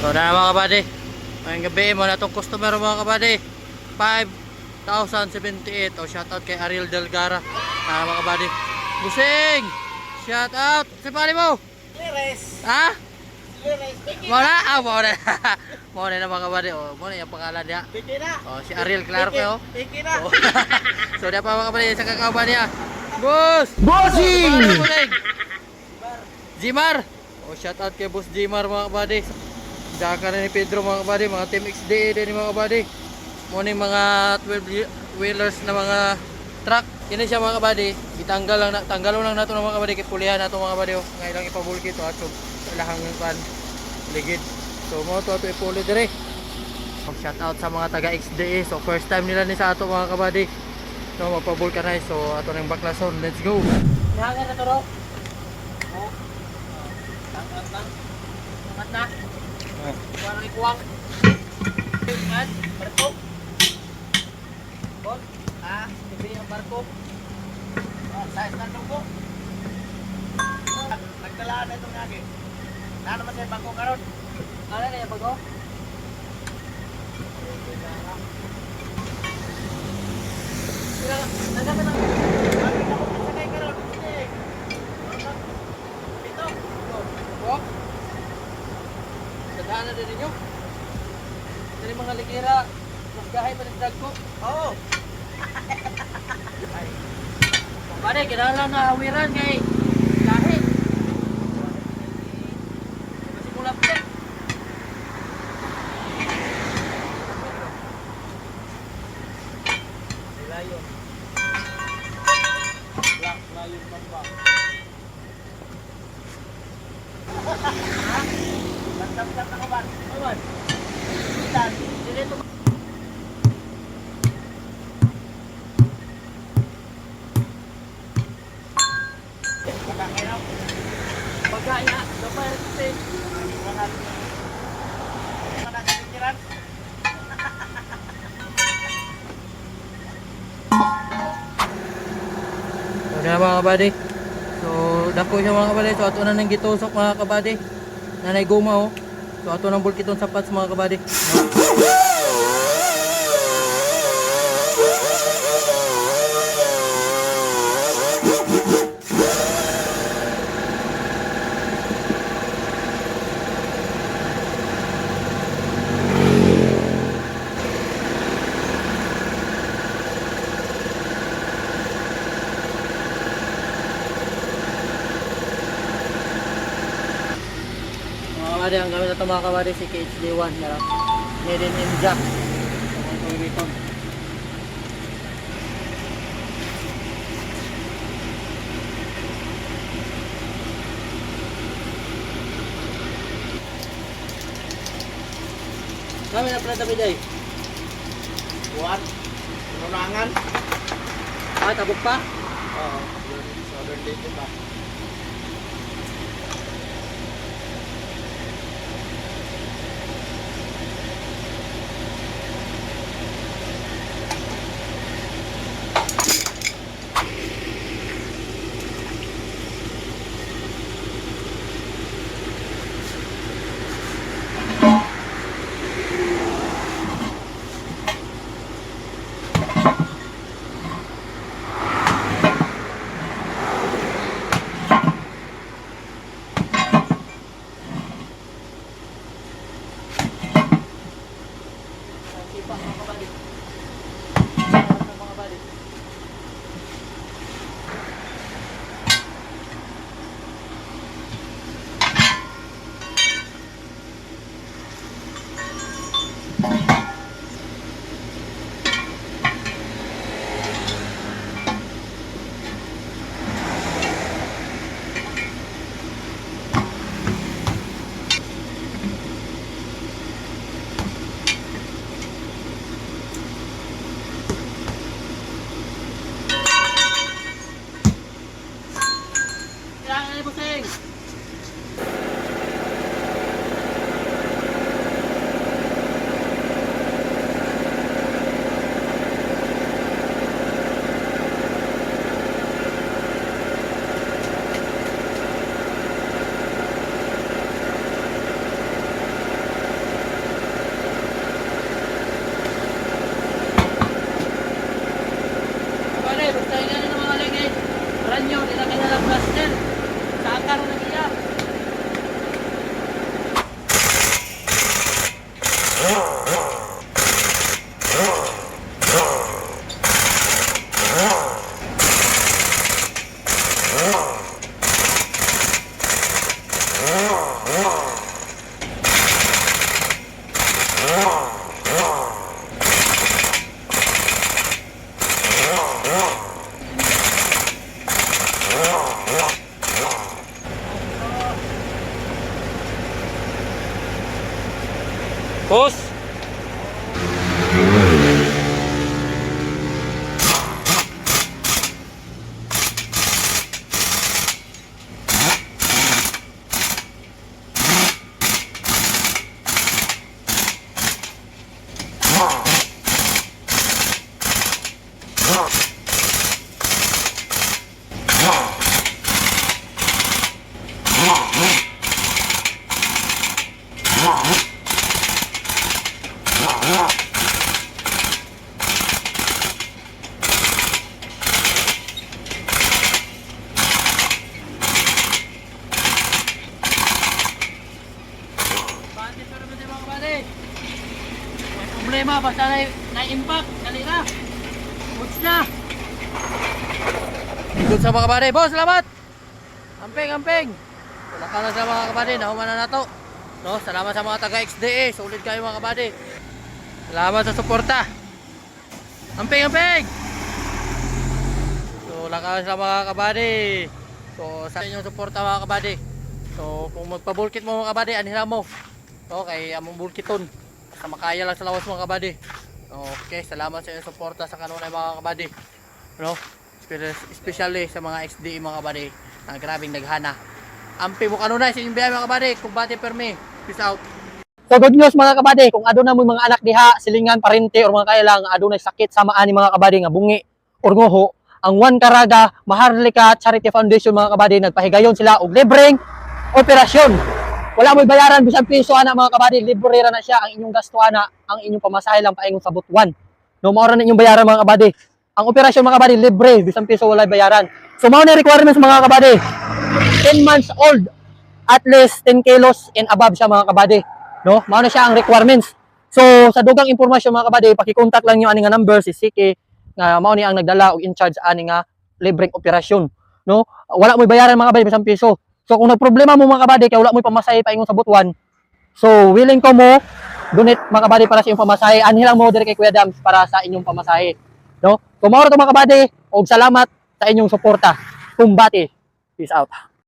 So na mga kabady, ngayong gabi mo na itong customer mga kabady, 5,078. O shoutout kay Ariel Delgara. Mga kabady, busing, shoutout si pali mo. Ha? Muna? Muna. Muna na mga kabady. Muna yung pangalan niya. Si Ariel, klaro kayo. So na pa mga kabady, sa kakauban niya, Boss! Bossing! Jimar! Shoutout kay Boss Jimar mga kabady. Daka na ni Pedro mga kabady, mga Team XDA din mga kabady. Muna yung mga 12 wheelers na mga truck. Yan siya mga kabady. Tanggalon lang nato ng mga kabady. Kipulihan nato mga kabady. Ngayon lang ipabulki ito at so lahang pan ligid. So mo to ipuli dire. Shoutout sa mga taga XDA. So first time nila ni sa ato mga kabady. So magpabulkanize. So ato ng baklason. Let's go. Ihangan na to ro. Oh. Tangkat lang. Tangkat na. Warang ikuwang. At barko. Bon. Hindi yung barko. Size na tungko. Nagtalaan na itong ngagi. Ano naman sa'yo bangko karon? Ano na yung bago? Nagkaka na. Bakit ako masakay karon? Ito. Walk. Sadaan na din ninyo. Dari mga ligira. Maggahay pa ng drag ko. Oo. Pare, kinala na awiran kay lahi. Kasi kulap din. Layon. Black Lion Mamba. Ha? Lantam-tam na kaban. Kaban. Dan, dito. Pagkaya, dapat sih. Mana pikiran? Udah mga kabady. So, dako siya mga kabady. So, ato na nang gitusok mga kabady. Nanay guma oh. So, ato nang bulkiton sapat mga kabady. Ang gamit na mga kabady si KHD1 na made in India. Kami na pala tabi day. Buwan. Runangan. Tabok pa? Oo. Southern dito pa. Boss. Problema basta na-impact, dali na. Goods na. Goods sa mga kabady. Boss, salamat. Amping. Wala ka na sa mga kabady, nahuman na to. No, salamat sa mga taga XDA. Sulit kayo mga kabady. Salamat sa suporta. Amping. So, wala ka na sa mga kabady. So, sa inyong suporta mga kabady. So, kung magpabulkit mo mga kabady, anila mo. Okay, among bulkiton. Sa makaya lang sa lawas mga kabady. Okay, salamat sa inyong suporta sa kanunay mga kabady. No? Especially sa mga XDE mga kabady na grabing naghana. Ampi mo kanunay sa inyong biyahe mga kabady. Kumbate permi. Peace out. So good news mga kabady, kung aduna mo mga anak diha, silingan, parente or mga kaya lang adunay sakit samaan ni mga kabady nga bungi or ngoho, ang One Caraga Maharlika Charity Foundation mga kabady nagpahigayon sila og libreng operasyon. Wala mo'y bayaran bisan piso ana mga kabady, libre ra na siya. Ang inyong gasto ana, ang inyong pamasahe lang paingon sa butuan. No, mao ra na inyong bayaran mga kabady. Ang operasyon mga kabady libre, bisan piso wala bayaran. So mao na requirements mga kabady. 10 months old, at least 10 kilos and above siya mga kabady. No, mao na siya ang requirements. So sa dugang impormasyon mga kabady, paki-contact lang niyo ani nga number si Siki nga mao ni ang nagdala og in charge ani nga libreng operasyon. No, wala mo'y bayaran mga kabady bisan piso. So kung nagproblema mo mga kabady kay wala mo'y pamasahe paingon sa butuan, so willing ko mo donate mga kabady para sa inyong pamasahe. Anhi lang mo dire kay Kuya Dams para sa inyong pamasahe. No? So mao ra to mga kabady og salamat sa inyong suporta. Kumbati. Peace out.